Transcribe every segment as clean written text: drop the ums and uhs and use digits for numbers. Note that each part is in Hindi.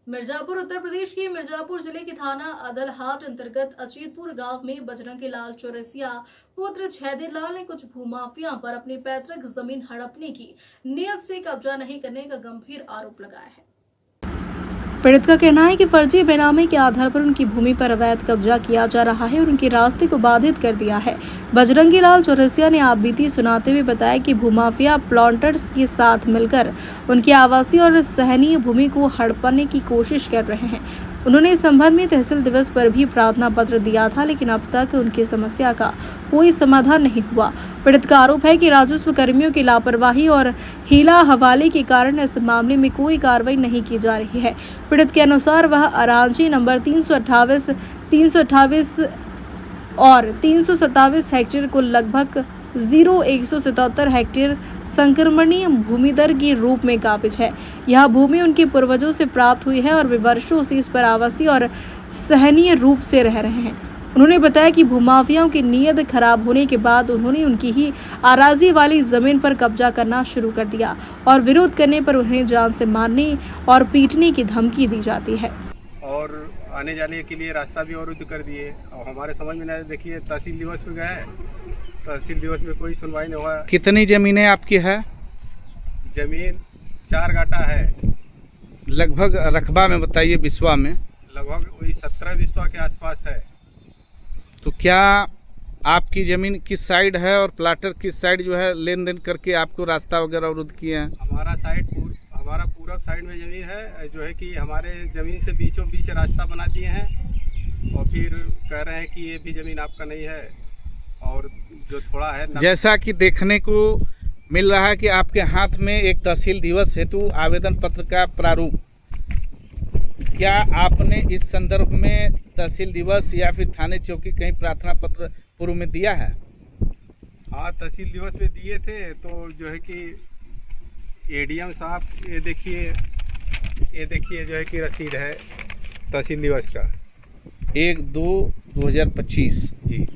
मिर्जापुर उत्तर प्रदेश के मिर्जापुर जिले के थाना अदलहाट अंतर्गत अजीतपुर गांव में बजरंगी लाल चौरसिया पुत्र छैदर लाल ने कुछ भूमाफिया पर अपनी पैतृक जमीन हड़पने की नियत से कब्जा नहीं करने का गंभीर आरोप लगाया है। पीड़ित का कहना है कि फर्जी बेनामी के आधार पर उनकी भूमि पर अवैध कब्जा किया जा रहा है और उनके रास्ते को बाधित कर दिया है। बजरंगी लाल चौरसिया ने आपबीती सुनाते हुए बताया कि भूमाफिया प्लॉटर्स के साथ मिलकर उनकी आवासीय और सहनीय भूमि को हड़पने की कोशिश कर रहे हैं। उन्होंने इस संबंध में तहसील दिवस पर भी प्रार्थना पत्र दिया था, लेकिन अब तक उनकी समस्या का कोई समाधान नहीं हुआ। पीड़ित का आरोप है कि राजस्व कर्मियों की लापरवाही और हीला हवाले के कारण इस मामले में कोई कार्रवाई नहीं की जा रही है। पीड़ित के अनुसार वह अरांची नंबर 328 और 327 हेक्टेयर को लगभग 177 हेक्टेयर संक्रमणीय भूमिदर के रूप में काबिज है। यह भूमि उनके पूर्वजों से प्राप्त हुई है और वे वर्षों से इस पर आवासीय और सहनीय रूप से रह रहे हैं। उन्होंने बताया कि भूमाफियाओं की नीयत खराब होने के बाद उन्होंने उनकी ही अराजी वाली जमीन पर कब्जा करना शुरू कर दिया और विरोध करने पर उन्हें जान से मारने और पीटने की धमकी दी जाती है और आने जाने के लिए रास्ता भी अवरुद्ध कर दिए। और हमारे समझ में नहीं, देखिए तहसील दिवस पे गए, तहसील दिवस में कोई सुनवाई नहीं हुआ। कितनी ज़मीनें आपकी है? जमीन 4 गाटा है। लगभग रकबा में बताइए, बिस्वा में। लगभग वही 17 बिस्वा के आसपास है। तो क्या आपकी ज़मीन किस साइड है और प्लाटर किस साइड जो है लेन देन करके आपको रास्ता वगैरह अवरुद्ध किए हैं? हमारा पूरब साइड में ज़मीन है, जो है कि हमारे ज़मीन से बीचों बीच रास्ता बना दिए हैं और फिर कह रहे हैं कि ये भी ज़मीन आपका नहीं है। और जो थोड़ा है जैसा कि देखने को मिल रहा है कि आपके हाथ में एक तहसील दिवस हेतु आवेदन पत्र का प्रारूप, क्या आपने इस संदर्भ में तहसील दिवस या फिर थाने चौकी कहीं प्रार्थना पत्र पूर्व में दिया है? हाँ, तहसील दिवस में दिए थे। तो जो है कि एडीएम साहब, ये देखिए जो है कि रसीद है तहसील दिवस का 1/2/2025 जी।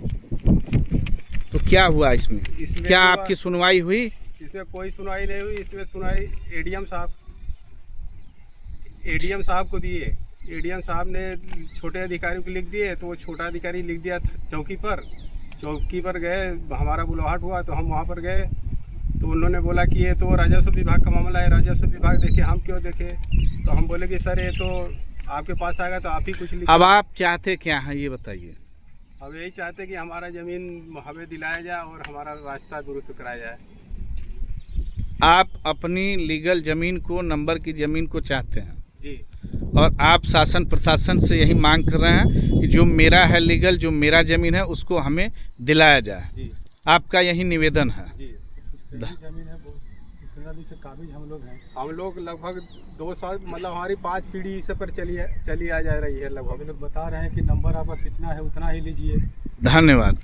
तो क्या हुआ इसमें क्या आपकी सुनवाई हुई? इसमें कोई सुनवाई नहीं हुई। इसमें सुनवाई एडीएम साहब को दिए। एडीएम साहब ने छोटे अधिकारी को लिख दिए, तो वो छोटा अधिकारी लिख दिया चौकी पर गए। हमारा बुलाहट हुआ तो हम वहाँ पर गए, तो उन्होंने बोला कि ये तो राजस्व विभाग का मामला है, राजस्व विभाग देखे, हम क्यों देखे। तो हम बोले कि सर ये तो आपके पास आएगा तो आप ही कुछ लिखिए। अब आप चाहते क्या हैं ये बताइए? अब यही चाहते कि हमारा ज़मीन हमें दिलाया जाए और हमारा रास्ता दुरुस्त कराया जाए। आप अपनी लीगल ज़मीन को, नंबर की ज़मीन को चाहते हैं जी, और आप शासन प्रशासन से यही मांग कर रहे हैं कि जो मेरा है लीगल, जो मेरा ज़मीन है उसको हमें दिलाया जाए जी। आपका यही निवेदन है जी। जमीन है इतना दिन से काबिज हम लोग लगभग 2 साल, मतलब हमारी 5 पीढ़ी इस पर चली आ जा रही है। लगभग लोग बता रहे हैं कि नंबर आपका कितना है उतना ही लीजिए। धन्यवाद।